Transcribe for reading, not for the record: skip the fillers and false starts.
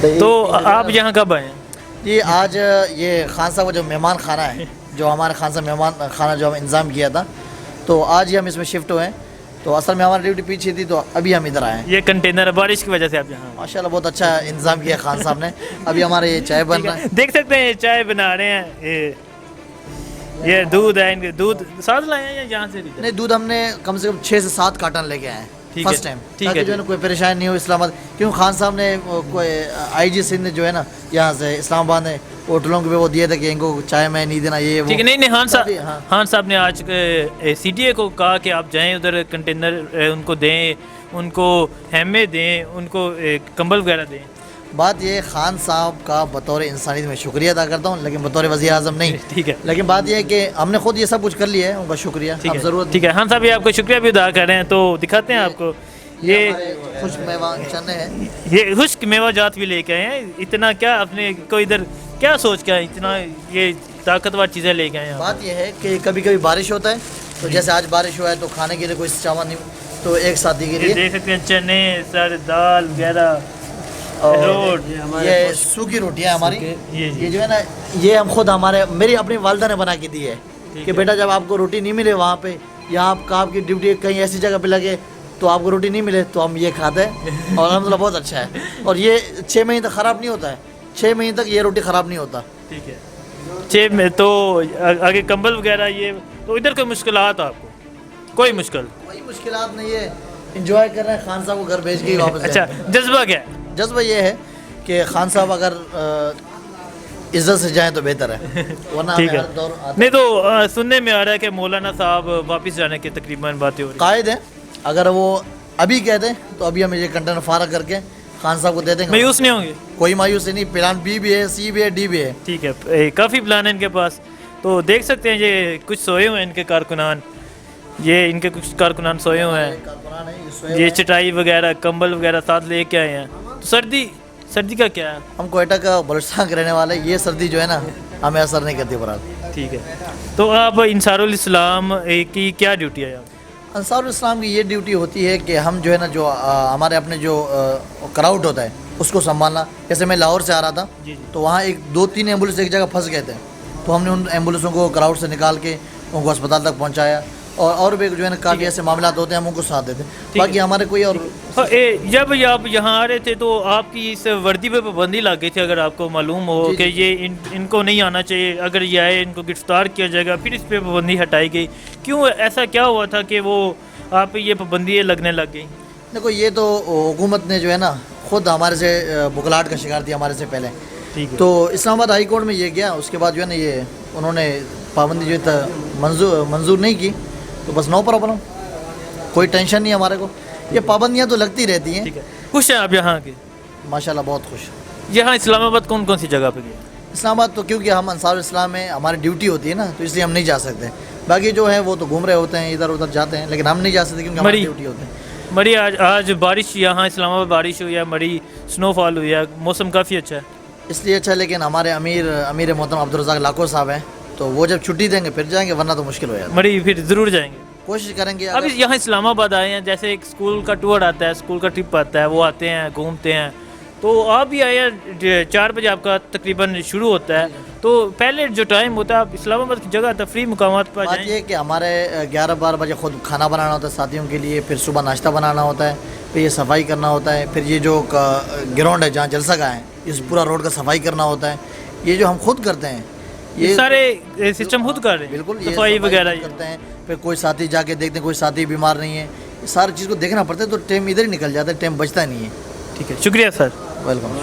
تو آپ یہاں کب آئے ہیں؟ جی آج یہ خان صاحب کا جو مہمان خانہ ہے، جو ہمارے خان صاحب مہمان خانہ جو ہم انتظام کیا تھا، تو آج ہی ہم اس میں شفٹ ہوئے ہیں. تو اصل میں ہماری ڈیوٹی پیچھے تھی، تو ابھی ہم ادھر آئے ہیں. یہ کنٹینر بارش کی وجہ سے آپ یہاں ماشاء اللہ بہت اچھا انتظام کیا خان صاحب نے. ابھی ہمارے یہ چائے بن رہا ہے. دیکھ سکتے ہیں یہ چائے بنا رہے ہیں. یہ دودھ ہے، ان کے دودھ ساتھ لائے ہیں یا یہاں سے؟ نہیں، دودھ ہم نے کم سے کم 6 سے 7 کارٹن لے کے آئے ہیں فرسٹ ٹائم، تاکہ جو ہے نا کوئی پریشانی نہیں ہو اسلام آباد. کیوں خان صاحب نے کوئی آئی جی سندھ جو ہے نا یہاں سے اسلام آباد نے ہوٹلوں کے وہ دیے تھے کہ ان کو چائے میں نہیں دینا یہ وہ. ٹھیک ہے. نہیں خان صاحب نے آج سی ٹی اے کو کہا کہ آپ جائیں ادھر، کنٹینر ان کو دیں، ان کو ہیمے دیں، ان کو کمبل وغیرہ دیں. بات یہ خان صاحب کا بطور انسانیت میں شکریہ ادا کرتا ہوں، لیکن بطور وزیر اعظم نہیں. ٹھیک ہے. لیکن بات یہ ہے کہ ہم نے خود یہ سب کچھ کر لیا ہے، ان کا شکریہ. ٹھیک ہے ضرورت ٹھیک ہے. خان صاحب یہ آپ کو شکریہ بھی ادا کر رہے ہیں، تو دکھاتے ہیں آپ کو. یہ خشک میوہ چنے ہیں، یہ خشک میوہ جات بھی لے کے آئے ہیں. اتنا کیا اپنے کو ادھر کیا سوچ کے آئے، اتنا یہ طاقتور چیزیں لے کے آئے ہیں؟ بات یہ ہے کہ کبھی کبھی بارش ہوتا ہے، تو جیسے آج بارش ہوا ہے تو کھانے کے لیے کوئی چاول نہیں، تو ایک ساتھی کے لیے دیکھ سکتے ہیں چنے، سر دال وغیرہ، یہ سوکھی روٹیاں ہماری. یہ یہ جو ہے نا یہ ہم خود میری اپنی والدہ نے بنا کے دی ہے کہ بیٹا جب آپ کو روٹی نہیں ملے وہاں پہ، یا آپ کی ڈیوٹی کہیں ایسی جگہ پہ لگے تو آپ کو روٹی نہیں ملے، تو ہم یہ کھاتے ہیں. اور الحمد للہ بہت اچھا ہے. اور یہ 6 مہینے تک خراب نہیں ہوتا ہے، 6 مہینے تک یہ روٹی خراب نہیں ہوتا. ٹھیک ہے. 6 میں تو آگے کمبل وغیرہ یہ تو ادھر کوئی مشکلات آپ کو؟ کوئی مشکلات نہیں ہے، انجوائے کر رہے ہیں. خان صاحب کو گھر بھیج کے واپس. اچھا، جذبہ کیا ہے؟ جذبہ یہ ہے کہ خان صاحب اگر عزت سے جائیں تو بہتر ہے، ورنہ ٹھیک ہے. ہر دور نہیں تو سننے میں آ رہا ہے کہ مولانا صاحب واپس جانے کی تقریباً باتیں ہو رہی ہیں. قائد ہیں. اگر وہ ابھی کہہ دیں تو ابھی ہم یہ کنٹینر فارغ کر کے خان صاحب کو دے دیں گے. مایوس نہیں ہوں گے؟ کوئی مایوسی نہیں. پلان بی بھی ہے، سی بھی ہے، ڈی بھی ہے. ٹھیک ہے. کافی پلان ہے ان کے پاس. تو دیکھ سکتے ہیں یہ کچھ سوئے ہوئے ہیں ان کے کارکنان، یہ ان کے کچھ کارکنان سوئے ہوئے ہیں. یہ چٹائی وغیرہ کمبل وغیرہ ساتھ لے کے آئے ہیں. تو سردی کا کیا ہے؟ ہم کوئٹہ کا بلوچستان کے رہنے والے، یہ سردی جو ہے نا ہمیں اثر نہیں کرتی برحال. ٹھیک ہے. تو آپ انصار الاسلام کی کیا ڈیوٹی ہے؟ انصار الاسلام کی یہ ڈیوٹی ہوتی ہے کہ ہم جو ہے نا جو ہمارے اپنے جو کراؤڈ ہوتا ہے اس کو سنبھالنا. جیسے میں لاہور سے آ رہا تھا تو وہاں 2-3 ایمبولینس ایک جگہ پھنس گئے تھے، تو ہم نے ان ایمبولینسوں کو کراؤڈ سے نکال کے ان کو اسپتال تک پہنچایا. اور بھی جو ہے نا کافی ایسے معاملات ہوتے ہیں ہم ان کو ساتھ دیتے ہیں. باقی ہمارے کوئی اور جب آپ یہاں آ رہے تھے تو آپ کی اس وردی پہ پابندی لگ گئی تھی، اگر آپ کو معلوم ہو کہ یہ ان کو نہیں آنا چاہیے، اگر یہ آئے ان کو گرفتار کیا جائے گا، پھر اس پہ پابندی ہٹائی گئی. کیوں ایسا کیا ہوا تھا کہ وہ آپ پہ یہ پابندی لگنے لگ گئی؟ دیکھو یہ تو حکومت نے جو ہے نا خود ہمارے سے بخلاہٹ کا شکار تھی ہمارے سے پہلے. تو اسلام آباد ہائی کورٹ میں یہ گیا، اس کے بعد جو ہے نا یہ انہوں نے پابندی جو ہے منظور نہیں کی، تو بس نو پرابلم، کوئی ٹینشن نہیں ہمارے کو. یہ پابندیاں تو لگتی رہتی ہیں. خوش ہیں آپ یہاں کے؟ ماشاءاللہ بہت خوش. یہاں اسلام آباد کون سی جگہ پہ گئے؟ اسلام آباد تو کیونکہ ہم انصار الاسلام میں ہماری ڈیوٹی ہوتی ہے نا، تو اس لیے ہم نہیں جا سکتے. باقی جو ہے وہ تو گھوم رہے ہوتے ہیں، ادھر ادھر جاتے ہیں، لیکن ہم نہیں جا سکتے کیونکہ ہماری ڈیوٹی ہوتی ہے. مری آج بارش یہاں اسلام آباد بارش ہوئی ہے، مری سنو فال ہوئی ہے، موسم کافی اچھا ہے. اس لیے اچھا، لیکن ہمارے امیر محترم عبدالرزاق لاکھو صاحب ہیں، تو وہ جب چھٹی دیں گے پھر جائیں گے، ورنہ تو مشکل ہو جائے گا. مری پھر ضرور جائیں گے، کوشش کریں گے. اب یہاں اسلام آباد آئے ہیں، جیسے ایک اسکول کا ٹور آتا ہے، اسکول کا ٹرپ آتا ہے، وہ آتے ہیں گھومتے ہیں. تو آپ بھی آئے ہیں، 4 بجے آپ کا تقریباً شروع ہوتا ہے، تو پہلے جو ٹائم ہوتا ہے آپ اسلام آباد کی جگہ تفریح مقامات پر جائیں. بات یہ کہ ہمارے 11-12 بجے خود کھانا بنانا ہوتا ہے ساتھیوں کے لیے، پھر صبح ناشتہ بنانا ہوتا ہے، پھر یہ صفائی کرنا ہوتا ہے، پھر یہ جو گراؤنڈ ہے جہاں جلسہ گاہ ہے اس پورا روڈ کا صفائی کرنا ہوتا ہے. یہ جو ہم خود کرتے ہیں، یہ سارے سسٹم خود کر رہے ہیں. بالکل صفائی وغیرہ کرتے ہیں. پھر کوئی ساتھی جا کے دیکھتے ہیں کوئی ساتھی بیمار نہیں ہے، ساری چیز کو دیکھنا پڑتا ہے، تو ٹائم ادھر ہی نکل جاتا ہے، ٹائم بچتا نہیں ہے. ٹھیک ہے، شکریہ سر. ویلکم.